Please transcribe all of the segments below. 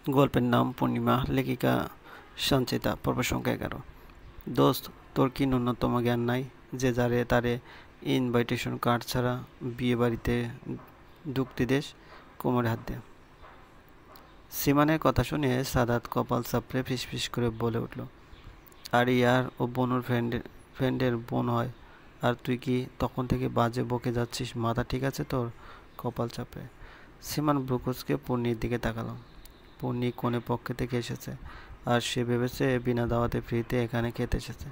গল্পের নাম পূর্ণিমা, লেখিকা সঞ্চিতা, পর্ব সংখ্যা 11। দোস্ত, তোর কি ন্যূনতম জ্ঞান নাই যে যারে তারে ইনভাইটেশন কার্ড ছাড়া বিয়ে বাড়িতে ঢুকতে দেশ? কোমরে হাত দে। সিমানের কথা শুনে সাদাত কপাল চাপড়ে ফিসফিস করে বলে উঠল, আর ইয়ার ও বনুর ফ্রেন্ডের বোন হয়, আর তুই কি তখন থেকে বাজে বকে যাচ্ছিস? মাথা ঠিক আছে তোর? কপাল চাপড়ে সিমান ব্রুকুসকে পূর্ণির দিকে তাকালাম। পূর্ণি কোণে পক্ষে থেকে এসেছে, আর সে ভেবেছে বিনা দাওয়াতে ফ্রিতে এখানে খেতে এসেছে।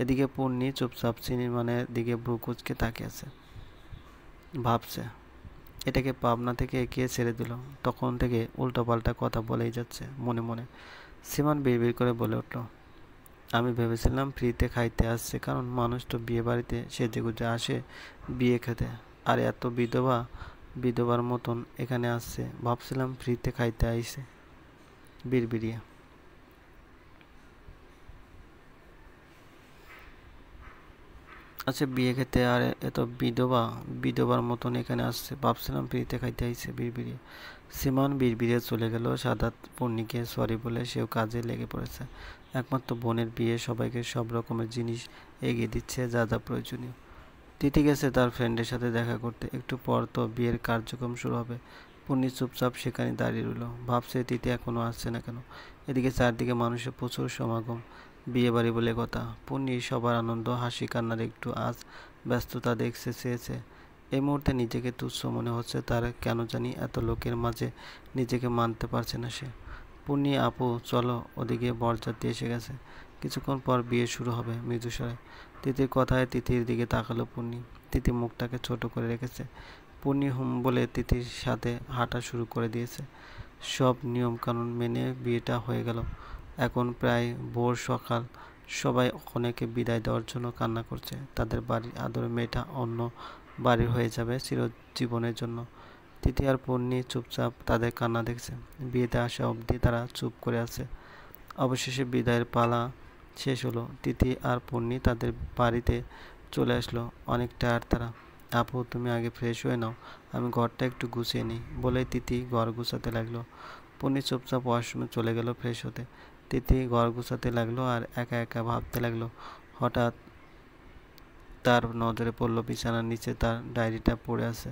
এদিকে পূর্ণি চুপচাপ সিনেমানের দিকে ব্রুকুচকে তাকিয়ে আছে, ভাবছে এটাকে পাবনা থেকে এগিয়ে ছেড়ে দিল। তখন থেকে উল্টোপাল্টা কথা বলেই যাচ্ছে মনে মনে। সিমান বিড়বিড় করে বলে উঠল, আমি ভেবেছিলাম ফ্রিতে খাইতে আসছে, কারণ মানুষ তো বিয়ে বাড়িতে সেজেগুজে আসে বিয়ে খেতে, আর এত বিধবার মতন এখানে আসছে, ভাবছিলাম ফ্রিতে খাইতে আইছে। বিড়বিড়িয়ে আচ্ছা, বিয়ে খেতে আর এত বিধবার মতন এখানে আসছে, ভাবছিলাম ফ্রিতে খাইতে আইছে। বিড়বিড়িয়ে সিমান বিড়বিড়িয়ে চলে গেল। সাদাত পূর্ণিকে সরি বলে সেও কাজে লেগে পড়েছে। একমাত্র বোনের বিয়ে, সবাইকে সব রকমের জিনিস এগিয়ে দিচ্ছে যা যা প্রয়োজনীয়। তিথি গেছে তার ফ্রেন্ডের সাথে দেখা করতে, একটু পর তো বিয়ের কার্যক্রম শুরু হবে। পূর্ণি চুপচাপ সেখানে দাঁড়িয়ে রইল, ভাবছে তিথি এখনো আসছে না কেন। এদিকে চারদিকে মানুষের প্রচুর সমাগম, বিয়ে বাড়ি বলে কথা। পূর্ণি সবার আনন্দ, হাসি কান্নার একটু আজ ব্যস্ততা দেখতে চেয়েছে। এই মুহূর্তে নিজেকে তুচ্ছ মনে হচ্ছে তার, কেন জানি এত লোকের মাঝে নিজেকে মানতে পারছে না সে। পূর্ণি আপু চলো, ওদিকে বরযাত্রী এসে গেছে, কিছুক্ষণ পর বিয়ে শুরু হবে। মৃদুস্বরে তিথির কথায় তিথির দিকে তাকালো পূর্ণি। তিথি মুখটাকে ছোট করে রেখেছে। পূর্ণি হুম বলে তিথির সাথে হাঁটা শুরু করে দিয়েছে। সব নিয়মকানুন মেনে বিয়েটা হয়ে গেল। এখন প্রায় ভোর সকাল। সবাই অনেকে বিদায় দেওয়ার জন্য কান্না করছে। তাদের বাড়ির আদরের মেয়েটা অন্য বাড়ির হয়ে যাবে চিরজীবনের জন্য। তিথি আর পূর্ণি চুপচাপ তাদের কান্না দেখছে। বিয়েতে আসা অবধি তারা চুপ করে আছে। অবশেষে বিদায়ের পালা শেষ হলো। তিথি আর পূর্ণি তাদের বাড়িতে চলে আসলো। অনেক টায়ার্ড তারা। আপু তুমি আগে ফ্রেশ হয়ে নাও, আমি ঘরটা একটু গুছিয়ে নিই, বলে তিথি ঘর গুছাতে লাগলো। পূর্ণি চুপচাপ ওয়াশরুমে চলে গেল ফ্রেশ হতে। তিথি ঘর গুছাতে লাগলো আর একা একা ভাবতে লাগলো। হঠাৎ তার নজরে পড়লো বিছানার নিচে তার ডায়েরিটা পড়ে আছে,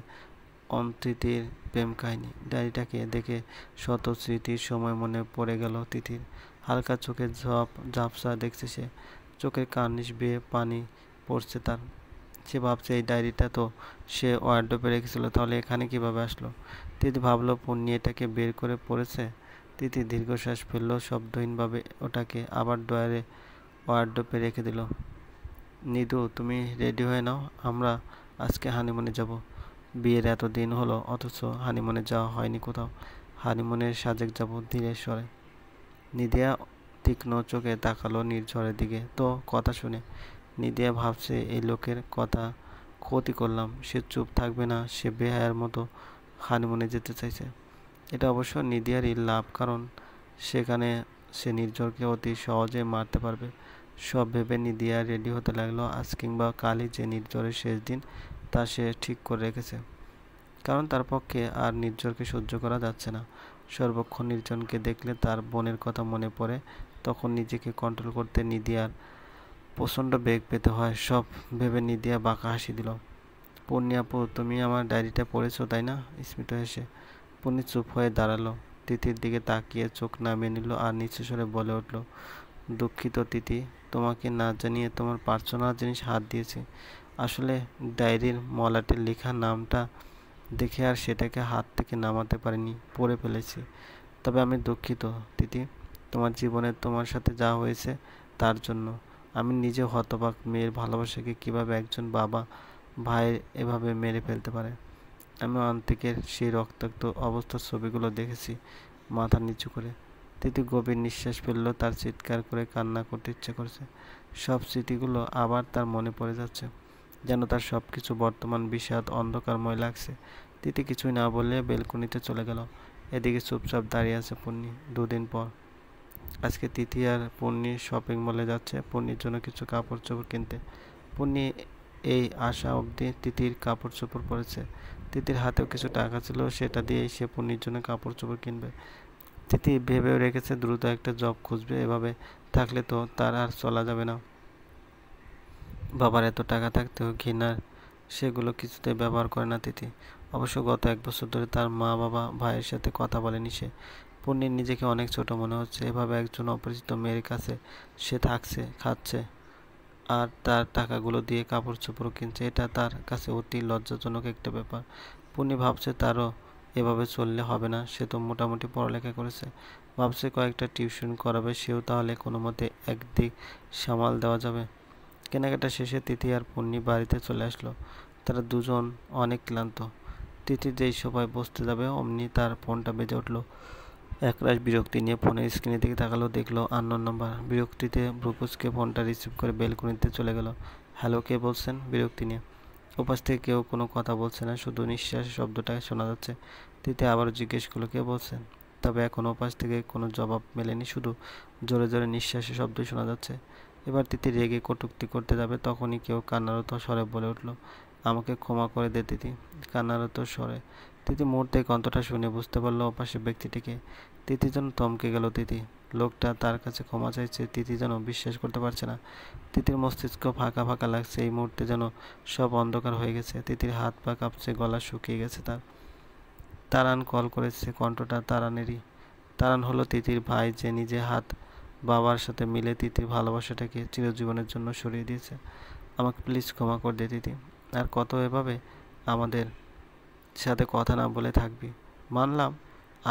অন্তৃতির প্রেম কাহিনী। ডায়েরিটাকে দেখে শত স্মৃতির সময় মনে পড়ে গেল তিথির। হালকা চোখে ঝাপসা দেখছে সে, চোখের কার্নিশ বেয়ে পানি পড়ছে তার। সে ভাবছে এই ডায়েরিটা তো সে ওয়ার্ডরোবে রেখেছিল, তাহলে এখানে কিভাবে আসলো। তিথি ভাবলো পূর্ণি এটাকে বের করে পড়েছে। তিথি দীর্ঘশ্বাস ফেললো শব্দহীনভাবে, ওটাকে আবার ওয়ার্ডরোবে রেখে দিল। নিধু তুমি রেডি হয়ে নাও, আমরা আজকে হানিমুনে যাব। বিয়ের এত দিন হলো অথচ হানিমুনে যাওয়া হয়নি কোথাও। হানিমুনের সাজেক যাব ধীরে স্বরে। নিধিয়া তীক্ষ্ণ চোখে তাকালো নির্ঝরের দিকে। তো কথা শুনে নিধিয়া ভাবছে এই লোকের কথা ক্ষতি করলাম, সে চুপ থাকবে না, সে বেহায়ার মতো হানিমুনে যেতে চাইছে। এটা অবশ্য নিধিয়ারই লাভ, কারণ সেখানে সে নির্ঝরকে অতি সহজে মারতে পারবে। সব ভেবে নিধিয়া রেডি হতে লাগলো। আজ কিংবা কালই যে নির্ঝরের শেষ দিন, তা সে ঠিক করে রেখেছে, কারণ তার পক্ষে আর নির্ঝরকে সহ্য করা যাচ্ছে না। সর্বক্ষণ নির্জনকে দেখলে তার বোনের কথা মনে পড়ে, তখন নিজেকে কন্ট্রোল করতে নিধিয়ার প্রচণ্ড বেগ পেতে হয়। সব ভেবে নিধিয়া বাঁকা হাসি দিল। পূর্ণি আপু তুমি আমার ডায়েরিটা পড়েছো তাই না? স্মিত হেসে পূর্ণি চুপ হয়ে দাঁড়ালো, তিথির দিকে তাকিয়ে চোখ নামিয়ে নিল আর নিচু স্বরে বলে উঠল, দুঃখিত তিথি, তোমাকে না জানিয়ে তোমার পার্সোনাল জিনিস হাত দিয়েছি। আসলে ডায়েরির মলাটে লেখা নামটা দেখে আর সেটাকে হাত থেকে নামাতে পারিনি, পড়ে ফেলেছি। তবে আমি দুঃখিত তিথি, তোমার জীবনে তোমার সাথে যা হয়েছে তার জন্য। আমি নিজে হতবাক, মেয়ের ভালোবাসাকে কিভাবে একজন বাবা ভাইয়ের এভাবে মেরে ফেলতে পারে। আমি অন্তিকের সেই রক্তাক্ত অবস্থার ছবিগুলো দেখেছি মাথা নিচু করে। তিথি গভীর নিঃশ্বাস ফেললো, তার চিৎকার করে কান্না করতে ইচ্ছে করছে। সব স্মৃতিগুলো আবার তার মনে পড়ে যাচ্ছে, যেন তার সব কিছু বর্তমান বিষাদ অন্ধকারময় লাগছে। তিথি কিছুই না বললে বেলকনিতে চলে গেল। এদিকে চুপচাপ দাঁড়িয়ে আছে পূর্ণি। দুদিন পর আজকে তিথি আর পূর্ণি শপিং মলে যাচ্ছে পূর্ণির জন্য কিছু কাপড় চোপড় কিনতে। পূর্ণি এই আসা অবধি তিথির কাপড় চোপড় পরেছে। তিথির হাতেও কিছু টাকা ছিল, সেটা দিয়েই সে পূর্ণির জন্য কাপড় চোপড় কিনবে। তিথি ভেবেও রেখেছে দ্রুত একটা জব খুঁজবে, এভাবে থাকলে তো তার আর চলা যাবে না। বাবার এত টাকা থাকতেও ঘৃণার সেগুলো কিছুতেই ব্যবহার করে না তিথি। অবশ্য গত 1 বছর ধরে তার মা বাবা ভাইয়ের সাথে কথা বলেনি সে। পূর্ণির নিজেকে অনেক ছোট মনে হচ্ছে, এভাবে একজন অপরিচিত মেয়ের কাছে সে থাকছে, খাচ্ছে, আর তার টাকাগুলো দিয়ে কাপড় চোপড় কিনছে। এটা তার কাছে অতি লজ্জাজনক একটা ব্যাপার। পূর্ণি ভাবছে তারও এভাবে চললে হবে না, সে তো মোটামুটি পড়ালেখা করেছে। ভাবছে কয়েকটা টিউশন করাবে সেও, তাহলে কোনো মতে একদিক সামাল দেওয়া যাবে। কেনাকাটা শেষে তিথি আর পূর্ণি বাড়িতে চলে আসলো। তারা দুজন অনেক ক্লান্ত। তিথি যেই সোফায় বসতে যাবে অমনি তার ফোনটা বেজে উঠলো। একরাশ বিরক্তি নিয়ে ফোনের স্ক্রিনের দিকে তাকালো, দেখলো আননোন নাম্বার। বিরক্তিতে ভ্রুকুচকে ফোনটা রিসিভ করে বেলকনিতে চলে গেল। হ্যালো, কে বলছেন? বিরক্তি নিয়ে। ওপাশ থেকে কেউ কোনো কথা বলছে না, শুধু নিঃশ্বাসের শব্দটা শোনা যাচ্ছে। তিথি আবারও জিজ্ঞেস করলো, কে বলছেন? তবে এখন ওপাশ থেকে কোনো জবাব মেলেনি, শুধু জোরে জোরে নিঃশ্বাসের শব্দই শোনা যাচ্ছে। এবার তিথি রেগে কটূক্তি করতে যাবে, তখনই কেউ কান্নারত স্বরে বলে উঠল, আমাকে ক্ষমা করে দে তিথি। কান্নারত স্বরে। তিথি মুহূর্তে কণ্ঠটা শুনে বুঝতে পারলো ওপাশের ব্যক্তিটিকে। তিথি যেন থমকে গেল। তিথি লোকটা তার কাছে ক্ষমা চাইছে, তিথি যেন বিশ্বাস করতে পারছে না। তিথির মস্তিষ্ক ফাঁকা ফাঁকা লাগছে, এই মুহূর্তে যেন সব অন্ধকার হয়ে গেছে। তিথির হাত পা কাঁপছে, গলা শুকিয়ে গেছে তার। তারান কল করেছে, কণ্ঠটা তারানেরই। তারান হলো তিথির ভাই, যে নিজে হাত বাবার সাথে মিলে তিথির ভালোবাসাটাকে চিরজীবনের জন্য সরিয়ে দিয়েছে। আমাকে প্লিজ ক্ষমা করে দে তিথি। আর কত এভাবে আমাদের সাথে কথা না বলে থাকবি? মানলাম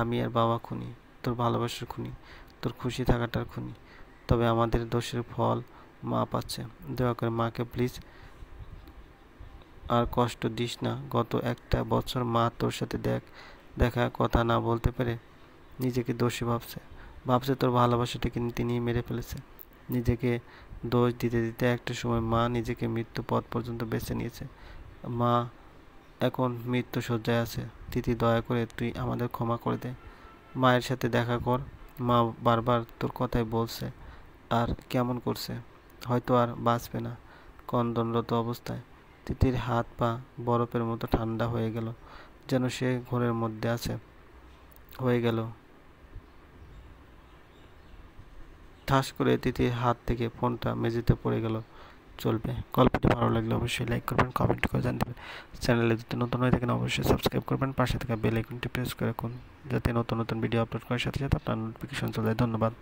আমি আর বাবা খুনি, তোর ভালোবাসার খুনি, তোর খুশি থাকাটার খুনি, তবে আমাদের দোষের ফল মা পাচ্ছে। দয়া করে মাকে প্লিজ আর কষ্ট দিস না। গত 1 বছর মা তোর সাথে দেখা কথা না বলতে পেরে নিজেকে দোষী ভাবছে তোর ভালোবাসাটাকে তিনি মেরে ফেলেছে। নিজেকে দোষ দিতে দিতে একটা সময় মা নিজেকে মৃত্যু পথ পর্যন্ত বেছে নিয়েছে। মা এখন মৃত্যু শয্যায় আছে। তিথি, দয়া করে তুই আমাদের ক্ষমা করে দে। মায়ের সাথে দেখা কর। মা বারবার তোর কথাই বলছে, আর কেমন করছে, হয়তো আর বাঁচবে না। ক্রন্দনরত অবস্থায় তিথির হাত পা বরফের মতো ঠান্ডা হয়ে গেল, যেন সে ঘোরের মধ্যে আছে। হয়ে গেল। ঠাস করে তিথির হাত থেকে ফোনটা মেঝেতে পড়ে গেল। চলবে। গল্পটি ভালো লাগলে অবশ্যই লাইক করবেন, কমেন্ট করে জানতে পারেন। চ্যানেলে যদি নতুন হয়ে থাকেন অবশ্যই সাবস্ক্রাইব করবেন, পাশে থাকা বেল আইকনটি প্রেস করে রাখুন, যাতে নতুন নতুন ভিডিও আপলোড করার সাথে সাথে আপনার নোটিফিকেশন চলে যায়। ধন্যবাদ।